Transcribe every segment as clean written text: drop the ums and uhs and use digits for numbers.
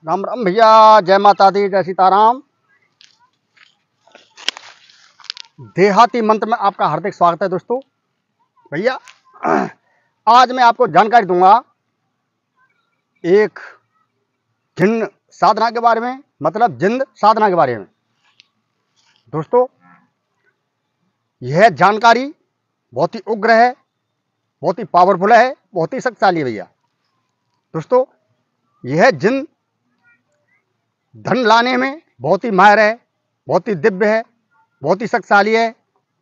राम राम भैया, जय माता दी, जय सीताराम। देहाती मंत्र में आपका हार्दिक स्वागत है दोस्तों। भैया आज मैं आपको जानकारी दूंगा एक जिन साधना के बारे में, मतलब जिंद साधना के बारे में। दोस्तों यह जानकारी बहुत ही उग्र है, बहुत ही पावरफुल है, बहुत ही शक्तिशाली है भैया। दोस्तों यह जिन धन लाने में बहुत ही माहिर है, बहुत ही दिव्य है, बहुत ही शक्तिशाली है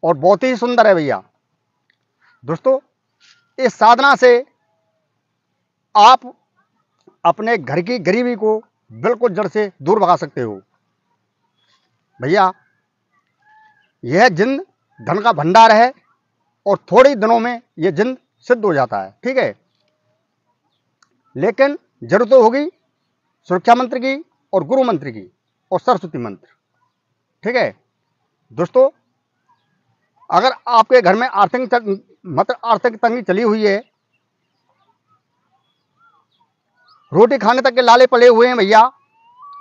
और बहुत ही सुंदर है भैया। दोस्तों इस साधना से आप अपने घर की गरीबी को बिल्कुल जड़ से दूर भगा सकते हो भैया। यह जिन धन का भंडार है और थोड़े ही दिनों में यह जिन सिद्ध हो जाता है, ठीक है। लेकिन जरूरत होगी सुरक्षा मंत्र की और गुरु मंत्र की और सरस्वती मंत्र, ठीक है। दोस्तों अगर आपके घर में आर्थिक तंगी चली हुई है, रोटी खाने तक के लाले पड़े हुए हैं भैया,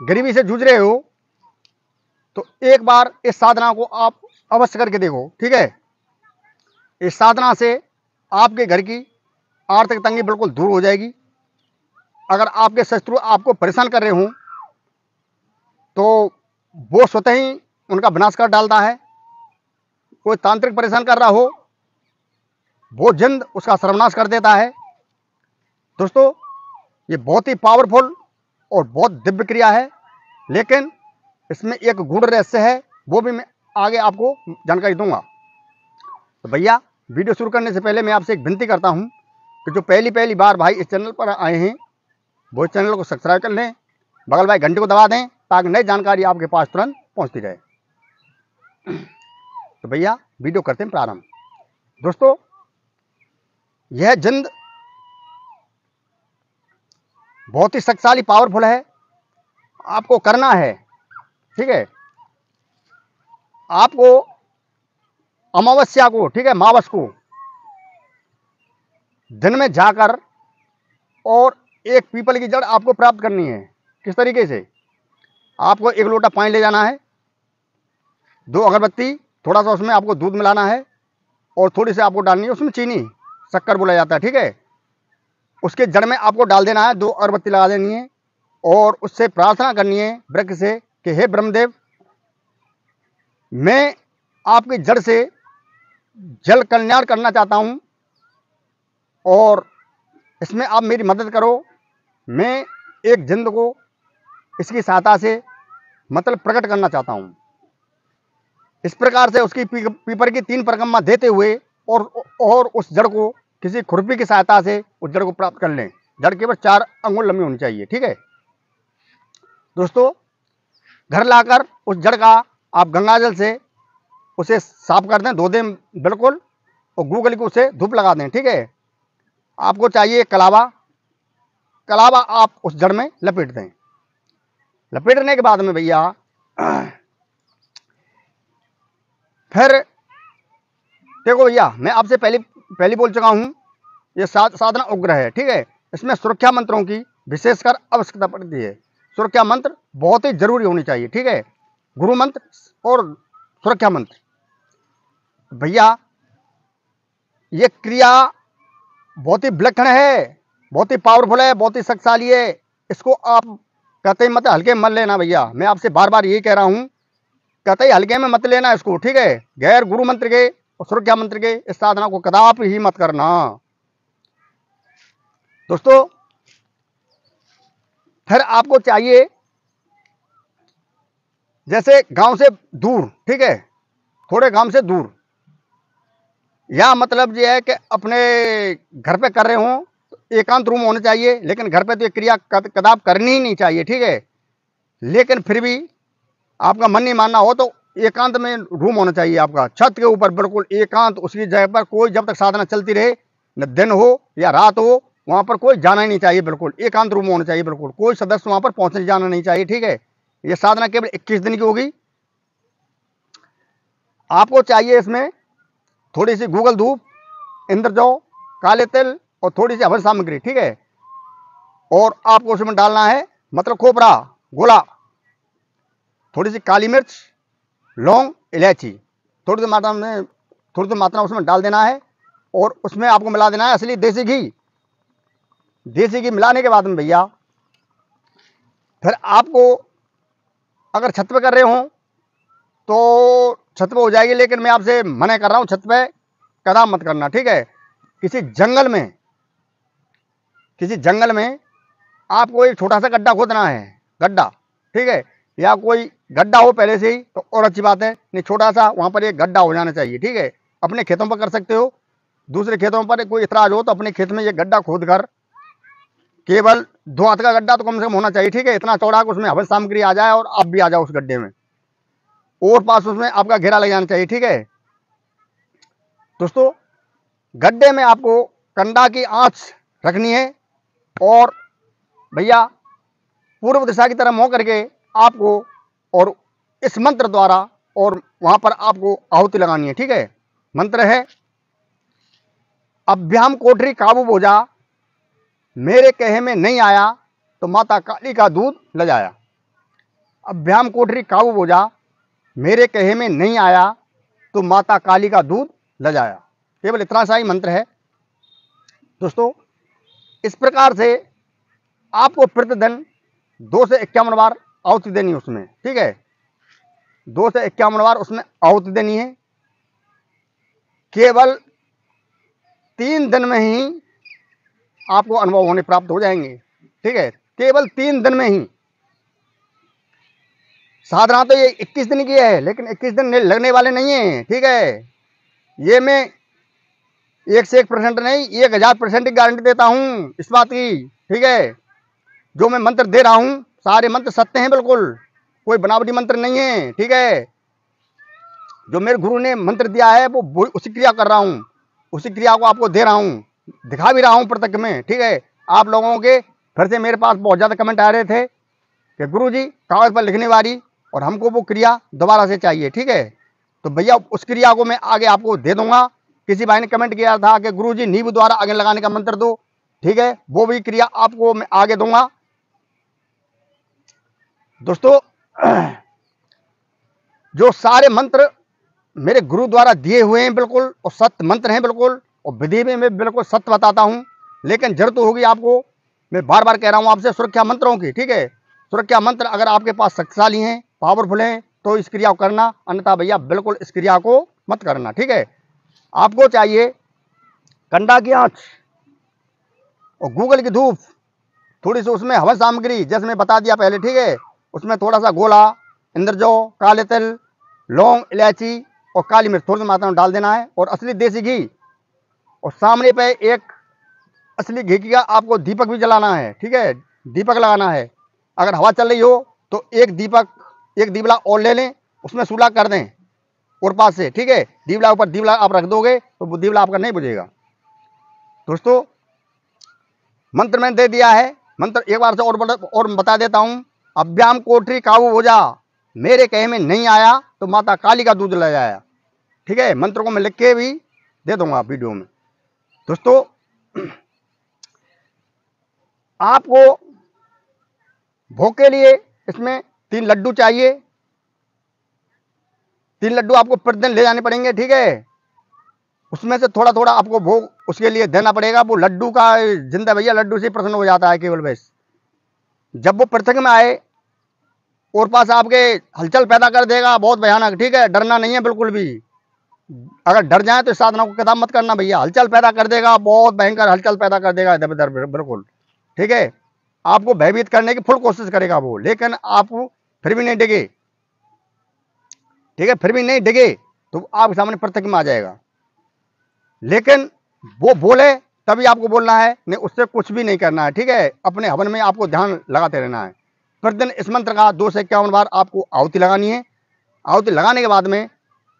गरीबी से जूझ रहे हो, तो एक बार इस साधना को आप अवश्य करके देखो, ठीक है। इस साधना से आपके घर की आर्थिक तंगी बिल्कुल दूर हो जाएगी। अगर आपके शत्रु आपको परेशान कर रहे हों तो वो स्वतः ही उनका विनाश कर डालता है। कोई तांत्रिक परेशान कर रहा हो, वो जिंद उसका सर्वनाश कर देता है। दोस्तों ये बहुत ही पावरफुल और बहुत दिव्य क्रिया है, लेकिन इसमें एक गूढ़ रहस्य है, वो भी मैं आगे आपको जानकारी दूंगा। तो भैया वीडियो शुरू करने से पहले मैं आपसे एक विनती करता हूं कि जो पहली बार भाई इस चैनल पर आए हैं वो इस चैनल को सब्सक्राइब कर लें, बगल भाई घंटे को दबा दें ताकि नई जानकारी आपके पास तुरंत पहुंचती रहे। तो भैया वीडियो करते हैं प्रारंभ। दोस्तों यह जिंद बहुत ही शक्तिशाली पावरफुल है। आपको करना है, ठीक है, आपको अमावस्या को, ठीक है, मावस को दिन में जाकर और एक पीपल की जड़ आपको प्राप्त करनी है। किस तरीके से? आपको एक लोटा पानी ले जाना है, 2 अगरबत्ती, थोड़ा सा उसमें आपको दूध मिलाना है और थोड़ी सी आपको डालनी है उसमें चीनी, शक्कर बोला जाता है, ठीक है। उसके जड़ में आपको डाल देना है, 2 अगरबत्ती लगा देनी है और उससे प्रार्थना करनी है वृक्ष से कि हे ब्रह्मदेव, मैं आपकी जड़ से जल कल्याण करना चाहता हूं और इसमें आप मेरी मदद करो। मैं एक जिंद को इसकी सहायता से मतलब प्रकट करना चाहता हूं। इस प्रकार से उसकी पीपर की 3 परिक्रमा देते हुए और उस जड़ को किसी खुरपी की सहायता से उस जड़ को प्राप्त कर लें। जड़ केवल 4 अंगुल लंबी होनी चाहिए, ठीक है। दोस्तों घर लाकर उस जड़ का आप गंगा जल से उसे साफ कर दें, धो दें बिल्कुल, और गूगल को उसे धूप लगा दें, ठीक है। आपको चाहिए कलावा आप उस जड़ में लपेट दें। लपेटने के बाद में भैया फिर देखो भैया, मैं आपसे पहले बोल चुका हूं, ये साधना उग्र है, ठीक है। इसमें सुरक्षा मंत्रों की विशेषकर आवश्यकता पड़ती है। सुरक्षा मंत्र बहुत ही जरूरी होनी चाहिए, ठीक है। गुरु मंत्र और सुरक्षा मंत्र भैया, ये क्रिया बहुत ही विलक्षण है, बहुत ही पावरफुल है, बहुत ही शक्तिशाली है। इसको आप कहते मत हल्के मत लेना भैया। मैं आपसे बार बार यही कह रहा हूं, कहते हल्के में मत लेना इसको, ठीक है। गैर गुरु मंत्र के और सुरक्षा मंत्र के इस साधना को कदापि ही मत करना। दोस्तों फिर आपको चाहिए जैसे गांव से दूर, ठीक है, थोड़े गांव से दूर, या मतलब ये है कि अपने घर पे कर रहे हो तो एकांत रूम होना चाहिए, लेकिन घर पे तो ये क्रिया कदाप करनी ही नहीं चाहिए, ठीक है। लेकिन फिर भी आपका मन नहीं मानना हो तो एकांत में रूम होना चाहिए आपका, छत के ऊपर बिल्कुल एकांत, उसकी जगह पर कोई जब तक साधना चलती रहे, न दिन हो या रात हो, वहां पर कोई जाना ही नहीं चाहिए, बिल्कुल एकांत रूम होना चाहिए, बिल्कुल कोई सदस्य वहां पर पहुंचने जाना नहीं चाहिए, ठीक है। ये साधना केवल 21 दिन की होगी। आपको चाहिए इसमें थोड़ी सी गूगल धूप, इंद्रजौ, काले तिल और थोड़ी सी हवन सामग्री, ठीक है। और आपको उसमें डालना है मतलब खोपरा गोला, थोड़ी सी काली मिर्च, लौंग, इलायची, थोड़ी सी मात्रा उसमें डाल देना है और उसमें आपको मिला देना है असली देसी घी। देसी घी मिलाने के बाद में भैया फिर आपको अगर छत पे कर रहे हो तो छत पे हो जाएगी, लेकिन मैं आपसे मना कर रहा हूं छत पे कदम मत करना, ठीक है। किसी जंगल में आपको एक छोटा सा गड्ढा खोदना है, गड्ढा, ठीक है, या कोई गड्ढा हो पहले से ही तो और अच्छी बात है, नहीं छोटा सा वहां पर एक गड्ढा हो जाना चाहिए, ठीक है। अपने खेतों पर कर सकते हो, दूसरे खेतों पर कोई इतराज हो तो अपने खेत में ये गड्ढा खोद कर, केवल 2 हाथ का गड्ढा तो कम से कम होना चाहिए, ठीक है, इतना चौड़ा कि उसमें हवन सामग्री आ जाए और आप भी आ जाओ उस गड्ढे में, और पास उसमें आपका घेरा लग जाना चाहिए, ठीक है। दोस्तों गड्ढे में आपको कंडा की आंच रखनी है और भैया पूर्व दिशा की तरफ मुंह करके आपको और इस मंत्र द्वारा और वहां पर आपको आहुति लगानी है, ठीक है। मंत्र है अभ्याम कोठरी काबू बोझा, मेरे कहे में नहीं आया तो माता काली का दूध ल जाया। अभ्याम कोठरी काबू बोझा, मेरे कहे में नहीं आया तो माता काली का दूध ल जाया। केवल इतना सा ही मंत्र है दोस्तों। इस प्रकार से आपको प्रतिदिन 2 से 51 बार आहुति देनी है उसमें, ठीक है, 2 से 51 बार उसमें आहुति देनी है। केवल 3 दिन में ही आपको अनुभव होने प्राप्त हो जाएंगे, ठीक है, केवल 3 दिन में ही। साधना तो ये 21 दिन की है, लेकिन 21 दिन लगने वाले नहीं है, ठीक है। ये मैं 101% नहीं 1000% की गारंटी देता हूं इस बात की, ठीक है। जो मैं मंत्र दे रहा हूं सारे मंत्र सत्य हैं, बिल्कुल कोई बनावटी मंत्र नहीं है, ठीक है। जो मेरे गुरु ने मंत्र दिया है वो उसी क्रिया कर रहा हूं, उसी क्रिया को आपको दे रहा हूं, दिखा भी रहा हूं प्रत्यक्ष में, ठीक है। आप लोगों के फिर से मेरे पास बहुत ज़्यादा कमेंट आ रहे थे कि गुरु जी कागज पर लिखने वाली और हमको वो क्रिया दोबारा से चाहिए, ठीक है। तो भैया उस क्रिया को मैं आगे आपको दे दूंगा। किसी भाई ने कमेंट किया था कि गुरु जी नींबू द्वारा आगे लगाने का मंत्र दो, ठीक है, वो भी क्रिया आपको मैं आगे दूंगा दोस्तों। जो सारे मंत्र मेरे गुरु द्वारा दिए हुए हैं बिल्कुल और सत्य मंत्र हैं बिल्कुल, और विधि में मैं बिल्कुल सत्य बताता हूं, लेकिन जरूरत होगी आपको, मैं बार बार कह रहा हूं आपसे, सुरक्षा मंत्रों की, ठीक है। सुरक्षा मंत्र अगर आपके पास शक्तिशाली हैं, पावरफुल हैं, तो इस क्रिया को करना, अन्यथा भैया बिल्कुल इस क्रिया को मत करना, ठीक है। आपको चाहिए कंडा की आंच और गूगल की धूप, थोड़ी सी उसमें हवन सामग्री जैसे मैं बता दिया पहले, ठीक है। उसमें थोड़ा सा गोला, इंद्रजौ, काले तिल, लौंग, इलायची और काली मिर्च थोड़ी सी मात्रा में डाल देना है और असली देसी घी, और सामने पे एक असली घी का आपको दीपक भी जलाना है, ठीक है, दीपक लगाना है। अगर हवा चल रही हो तो एक दीपला और ले लें, उसमें सूला कर दें और पास से, ठीक है। दीवला ऊपर दीवला आप रख दोगे तो वो दीवला आपका नहीं बुझेगा। दोस्तों मंत्र मैंने दे दिया है, मंत्र एक बार से और बता देता हूं। अभ्याम कोठरी काबू हो जा, मेरे कहे में नहीं आया तो माता काली का दूध ले जाया, ठीक है। मंत्र को मैं लिख के भी दे दूंगा वीडियो में। दोस्तों आपको भोग के लिए इसमें 3 लड्डू चाहिए, 3 लड्डू आपको प्रतिदिन ले जाने पड़ेंगे, ठीक है। उसमें से थोड़ा थोड़ा आपको भोग उसके लिए देना पड़ेगा। वो लड्डू का जिंदा भैया लड्डू से प्रसन्न हो जाता है केवल बस। जब वो प्रत्यक्ष में आए और पास आपके हलचल पैदा कर देगा बहुत भयानक, ठीक है, डरना नहीं है बिल्कुल भी। अगर डर जाए तो इस साधना को कदम मत करना भैया, हलचल पैदा कर देगा, बहुत भयंकर हलचल पैदा कर देगा इधर उधर बिल्कुल, ठीक है। आपको भयभीत करने की फुल कोशिश करेगा वो, लेकिन आप फिर भी नहीं डिगे, ठीक है, फिर भी नहीं डिगे तो आपके सामने प्रत्यक्ष में आ जाएगा। लेकिन वो बोले तभी आपको बोलना है, नहीं उससे कुछ भी नहीं करना है, ठीक है। अपने हवन में आपको ध्यान लगाते रहना है। प्रतिदिन इस मंत्र का 2 से 51 बार आपको आहुति लगानी है। आहुति लगाने के बाद में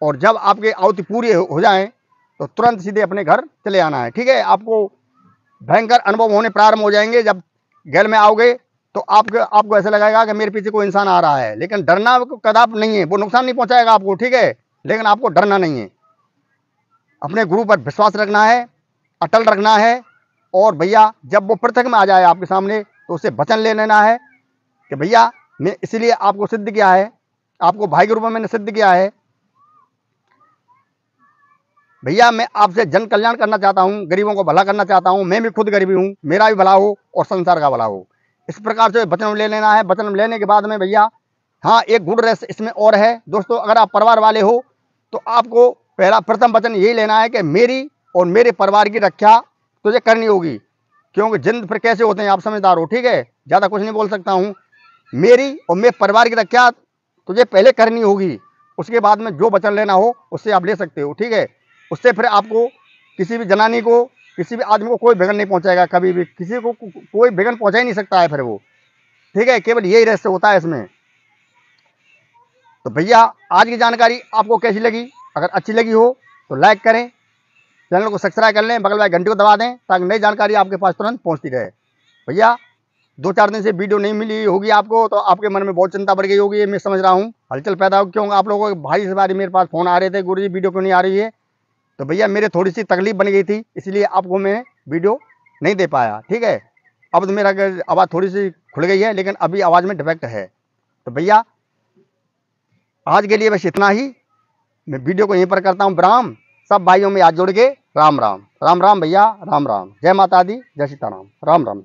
और जब आपके आहुति पूरी हो जाए तो तुरंत सीधे अपने घर चले आना है, ठीक है। आपको भयंकर अनुभव होने प्रारंभ हो जाएंगे। जब गैल में आओगे तो आपको ऐसा लगेगा कि मेरे पीछे कोई इंसान आ रहा है, लेकिन डरना कदाप नहीं है, वो नुकसान नहीं पहुंचाएगा आपको, ठीक है, लेकिन आपको डरना नहीं है। अपने गुरु पर विश्वास रखना है, अटल रखना है, और भैया जब वो प्रत्यक्ष में आ जाए आपके सामने तो उससे वचन ले लेना है कि भैया मैं इसलिए आपको सिद्ध किया है, आपको भाई के रूप में मैंने सिद्ध किया है। भैया मैं आपसे जन कल्याण करना चाहता हूँ, गरीबों को भला करना चाहता हूँ। मैं भी खुद गरीबी हूँ, मेरा भी भला हो और संसार का भला हो। इस प्रकार से वचन ले लेना है। वचन लेने के बाद में भैया, हाँ, एक गुड रहस्य इसमें और है दोस्तों। अगर आप परिवार वाले हो तो आपको प्रथम वचन यही लेना है कि मेरी और मेरे परिवार की रक्षा तुझे करनी होगी, क्योंकि जिंद फिर कैसे होते हैं आप समझदार हो, ठीक है। ज़्यादा कुछ नहीं बोल सकता हूँ। मेरी और मेरे परिवार की रक्षा तुझे पहले करनी होगी, उसके बाद में जो वचन लेना हो उससे आप ले सकते हो, ठीक है। उससे फिर आपको किसी भी जनानी को, किसी भी आदमी को कोई विघन नहीं पहुंचाएगा, कभी भी किसी को कोई विघन पहुंचा ही नहीं सकता है फिर वो, ठीक है। केवल यही रहस्य होता है इसमें। तो भैया आज की जानकारी आपको कैसी लगी? अगर अच्छी लगी हो तो लाइक करें, चैनल को सब्सक्राइब कर लें, बगल वाली घंटी को दबा दें ताकि नई जानकारी आपके पास तुरंत पहुंचती रहे। भैया 2-4 दिन से वीडियो नहीं मिली होगी आपको, तो आपके मन में बहुत चिंता बढ़ गई होगी, ये मैं समझ रहा हूँ। हलचल पैदा हो, क्यों आप लोगों के भाई से बारी मेरे पास फ़ोन आ रहे थे, गुरुजी वीडियो क्यों नहीं आ रही है। तो भैया मेरे थोड़ी सी तकलीफ बन गई थी, इसलिए आपको मैं वीडियो नहीं दे पाया, ठीक है। अब तो मेरा आवाज़ थोड़ी सी खुल गई है, लेकिन अभी आवाज़ में डिफेक्ट है। तो भैया आज के लिए बस इतना ही। मैं वीडियो को यहीं पर करता हूँ विराम। सब भाइयों में हाथ जोड़ के राम राम। राम राम भैया, राम राम। जय माता दी, जय सीताराम। राम राम।